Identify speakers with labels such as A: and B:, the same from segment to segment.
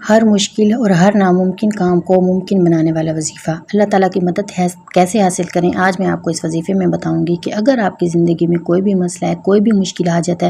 A: ہر مشکل اور ہر ناممکن کام کو ممکن بنانے والا وظیفہ اللہ تعالیٰ کی مدد کیسے حاصل کریں، آج میں آپ کو اس وظیفے میں بتاؤں گی کہ اگر آپ کی زندگی میں کوئی بھی مسئلہ ہے، کوئی بھی مشکل حاجت ہے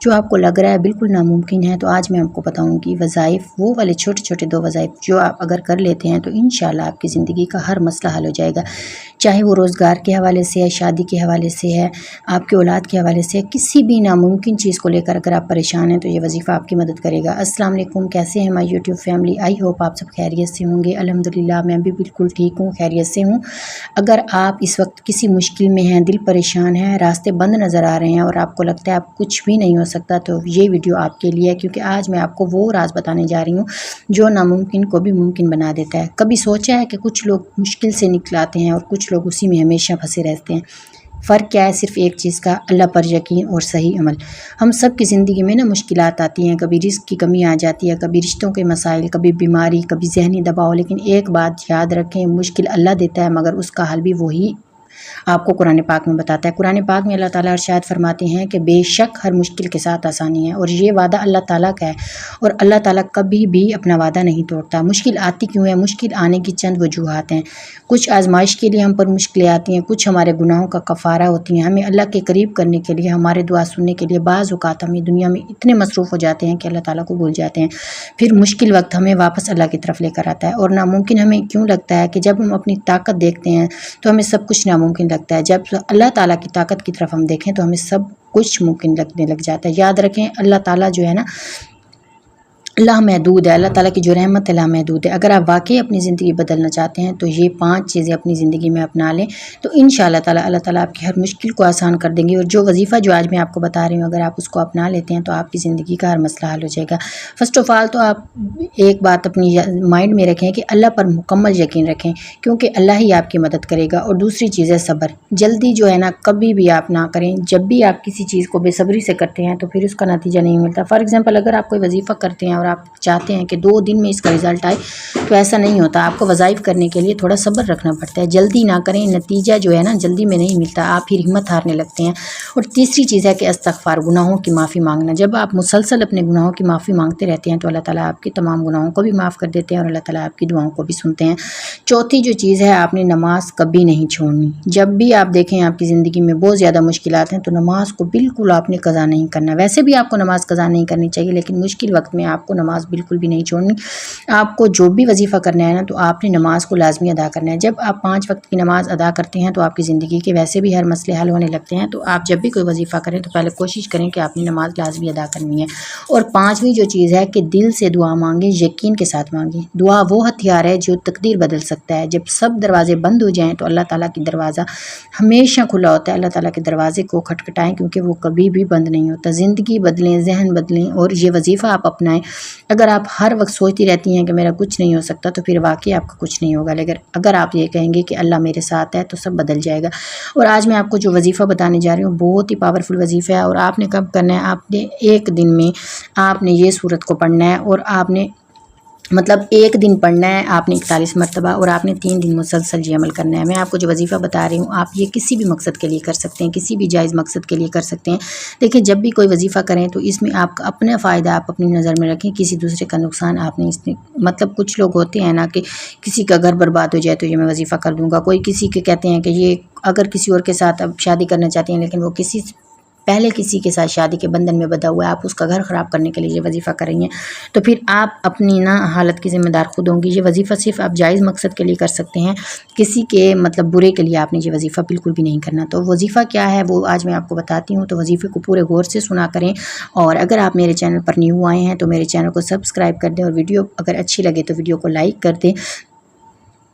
A: جو آپ کو لگ رہا ہے بالکل ناممکن ہے، تو آج میں آپ کو بتاؤں گی وظائف، وہ والے چھوٹے چھوٹے 2 وظائف جو آپ اگر کر لیتے ہیں تو انشاءاللہ آپ کی زندگی کا ہر مسئلہ حل ہو جائے گا، چاہے وہ روزگار کے حوالے سے ہے، شادی کے حوالے سے ہے، آپ کے اولاد کے حوالے سے، کسی بھی ناممکن چیز کو لے کر اگر آپ پریشان ہیں تو یہ وظیفہ آپ کی مدد کرے گا۔ السلام علیکم، کیسے ہیں ہماری یوٹیوب فیملی؟ آئی ہوپ آپ سب خیریت سے ہوں گے۔ الحمدللہ میں بھی بالکل ٹھیک ہوں، خیریت سے ہوں۔ اگر آپ اس وقت کسی مشکل میں ہیں، دل پریشان ہے، راستے بند نظر آ رہے ہیں اور آپ کو لگتا ہے آپ کچھ بھی نہیں ہو سکتا، تو یہ ویڈیو آپ کے لیے ہے، کیونکہ آج میں آپ کو وہ راز بتانے جا رہی ہوں جو ناممکن کو بھی ممکن بنا دیتا ہے۔ کبھی سوچا ہے کہ کچھ لوگ مشکل سے نکلاتے ہیں اور کچھ لوگ اسی میں ہمیشہ پھنسے رہتے ہیں؟ فرق کیا ہے؟ صرف ایک چیز کا، اللہ پر یقین اور صحیح عمل۔ ہم سب کی زندگی میں مشکلات آتی ہیں، کبھی رزق کی کمی آ جاتی ہے، کبھی رشتوں کے مسائل، کبھی بیماری، کبھی ذہنی دباؤ، لیکن ایک بات یاد رکھیں، مشکل اللہ دیتا ہے مگر اس کا حل بھی وہی آپ کو قرآن پاک میں بتاتا ہے۔ قرآن پاک میں اللہ تعالیٰ ارشاد فرماتے ہیں کہ بے شک ہر مشکل کے ساتھ آسانی ہے، اور یہ وعدہ اللہ تعالیٰ کا ہے، اور اللہ تعالیٰ کبھی بھی اپنا وعدہ نہیں توڑتا۔ مشکل آتی کیوں ہے؟ مشکل آنے کی چند وجوہات ہیں۔ کچھ آزمائش کے لیے ہم پر مشکلیں آتی ہیں، کچھ ہمارے گناہوں کا کفارہ ہوتی ہیں، ہمیں اللہ کے قریب کرنے کے لیے، ہمارے دعا سننے کے لیے۔ بعض اوقات ہم دنیا میں اتنے مصروف ہو جاتے ہیں کہ اللہ تعالیٰ کو بھول جاتے ہیں، پھر مشکل وقت ہمیں واپس اللہ کی طرف لے کر آتا ہے۔ اور ناممکن ہمیں کیوں لگتا ہے کہ جب ہم اپنی طاقت دیکھتے ہیں تو ہمیں سب کچھ ناممکن لگتا ہے، جب اللہ تعالیٰ کی طاقت کی طرف ہم دیکھیں تو ہمیں سب کچھ ممکن لگنے لگ جاتا ہے۔ یاد رکھیں، اللہ تعالیٰ جو ہے نا، اللہ محدود ہے، اللہ تعالیٰ کی جو رحمت ہے اللہ محدود ہے۔ اگر آپ واقعی اپنی زندگی بدلنا چاہتے ہیں تو یہ 5 چیزیں اپنی زندگی میں اپنا لیں، تو انشاءاللہ تعالیٰ اللہ تعالیٰ آپ کی ہر مشکل کو آسان کر دیں گے۔ اور جو وظیفہ جو آج میں آپ کو بتا رہی ہوں، اگر آپ اس کو اپنا لیتے ہیں تو آپ کی زندگی کا ہر مسئلہ حل ہو جائے گا۔ فرسٹ آف آل تو آپ ایک بات اپنی مائنڈ میں رکھیں کہ اللہ پر مکمل یقین رکھیں، کیونکہ اللہ ہی آپ کی مدد کرے گا۔ اور دوسری چیز ہے صبر۔ جلدی جو ہے نا کبھی بھی آپ نہ کریں۔ جب بھی آپ کسی چیز کو بے صبری سے کرتے ہیں تو پھر اس کا نتیجہ نہیں ملتا۔ فار ایگزامپل، اگر آپ کوئی وظیفہ کرتے ہیں اور آپ چاہتے ہیں کہ 2 دن میں اس کا رزلٹ آئے، تو ایسا نہیں ہوتا۔ آپ کو وظائف کرنے کے لیے تھوڑا صبر رکھنا پڑتا ہے، جلدی نہ کریں، نتیجہ جو ہے نا جلدی میں نہیں ملتا، آپ پھر ہمت ہارنے لگتے ہیں۔ اور تیسری چیز ہے کہ استغفار، گناہوں کی معافی مانگنا۔ جب آپ مسلسل اپنے گناہوں کی معافی مانگتے رہتے ہیں تو اللہ تعالیٰ آپ کے تمام گناہوں کو بھی معاف کر دیتے ہیں اور اللہ تعالیٰ آپ کی دعاؤں کو بھی سنتے ہیں۔ چوتھی جو چیز ہے، آپ نے نماز کبھی نہیں چھوڑنی۔ جب بھی آپ دیکھیں آپ کی زندگی میں بہت زیادہ مشکلات ہیں تو نماز کو بالکل آپ نے قضا نہیں کرنا۔ ویسے بھی آپ کو نماز قضا نہیں کرنی چاہیے، لیکن مشکل وقت میں آپ کو نماز بالکل بھی نہیں چھوڑنی۔ آپ کو جو بھی وظیفہ کرنا ہے نا، تو آپ نے نماز کو لازمی ادا کرنا ہے۔ جب آپ 5 وقت کی نماز ادا کرتے ہیں تو آپ کی زندگی کے ویسے بھی ہر مسئلے حل ہونے لگتے ہیں۔ تو آپ جب بھی کوئی وظیفہ کریں تو پہلے کوشش کریں کہ آپ نے نماز لازمی ادا کرنی ہے۔ اور 5ویں جو چیز ہے کہ دل سے دعا مانگیں، یقین کے ساتھ مانگیں۔ دعا وہ ہتھیار ہے جو تقدیر بدل سکتا ہے۔ جب سب دروازے بند ہو جائیں تو اللہ تعالیٰ کی دروازہ ہمیشہ کھلا ہوتا ہے۔ اللہ تعالیٰ کے دروازے کو کھٹکھٹائیں، کیونکہ وہ کبھی بھی بند نہیں ہوتا۔ زندگی بدلیں، ذہن بدلیں، اور یہ وظیفہ آپ اپنائیں۔ اگر آپ ہر وقت سوچتی رہتی ہیں کہ میرا کچھ نہیں ہو سکتا، تو پھر واقعی آپ کا کچھ نہیں ہوگا، لیکن اگر آپ یہ کہیں گے کہ اللہ میرے ساتھ ہے تو سب بدل جائے گا۔ اور آج میں آپ کو جو وظیفہ بتانے جا رہی ہوں بہت ہی پاورفل وظیفہ ہے، اور آپ نے کب کرنا ہے؟ آپ نے ایک دن میں آپ نے یہ سورت کو پڑھنا ہے، اور آپ نے مطلب ایک دن پڑھنا ہے آپ نے 41 مرتبہ، اور آپ نے 3 دن مسلسل یہ عمل کرنا ہے۔ میں آپ کو جو وظیفہ بتا رہی ہوں آپ یہ کسی بھی مقصد کے لیے کر سکتے ہیں، کسی بھی جائز مقصد کے لیے کر سکتے ہیں۔ دیکھیں، جب بھی کوئی وظیفہ کریں تو اس میں آپ کا اپنا فائدہ آپ اپنی نظر میں رکھیں، کسی دوسرے کا نقصان آپ نے اس میں مطلب کچھ لوگ ہوتے ہیں نا کہ کسی کا گھر برباد ہو جائے تو یہ میں وظیفہ کر دوں گا، کوئی کسی کے کہتے ہیں کہ یہ اگر کسی اور کے ساتھ اب شادی کرنا چاہتے ہیں لیکن وہ پہلے کسی کے ساتھ شادی کے بندھن میں بندھا ہوا ہے، آپ اس کا گھر خراب کرنے کے لیے یہ وظیفہ کر رہی ہیں، تو پھر آپ اپنی نا حالت کی ذمہ دار خود ہوں گی۔ یہ وظیفہ صرف آپ جائز مقصد کے لیے کر سکتے ہیں، کسی کے مطلب برے کے لیے آپ نے یہ وظیفہ بالکل بھی نہیں کرنا۔ تو وظیفہ کیا ہے وہ آج میں آپ کو بتاتی ہوں، تو وظیفے کو پورے غور سے سنا کریں، اور اگر آپ میرے چینل پر نیو آئے ہیں تو میرے چینل کو سبسکرائب کر دیں، اور ویڈیو اگر اچھی لگے تو ویڈیو کو لائک کر دیں،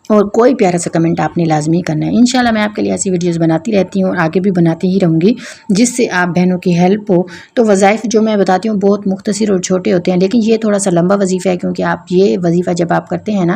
A: اور کوئی پیارا سا کمنٹ آپ نے لازمی کرنا ہے۔ انشاءاللہ میں آپ کے لیے ایسی ویڈیوز بناتی رہتی ہوں اور آگے بھی بناتی ہی رہوں گی، جس سے آپ بہنوں کی ہیلپ ہو۔ تو وظائف جو میں بتاتی ہوں بہت مختصر اور چھوٹے ہوتے ہیں، لیکن یہ تھوڑا سا لمبا وظیفہ ہے، کیونکہ آپ یہ وظیفہ جب آپ کرتے ہیں نا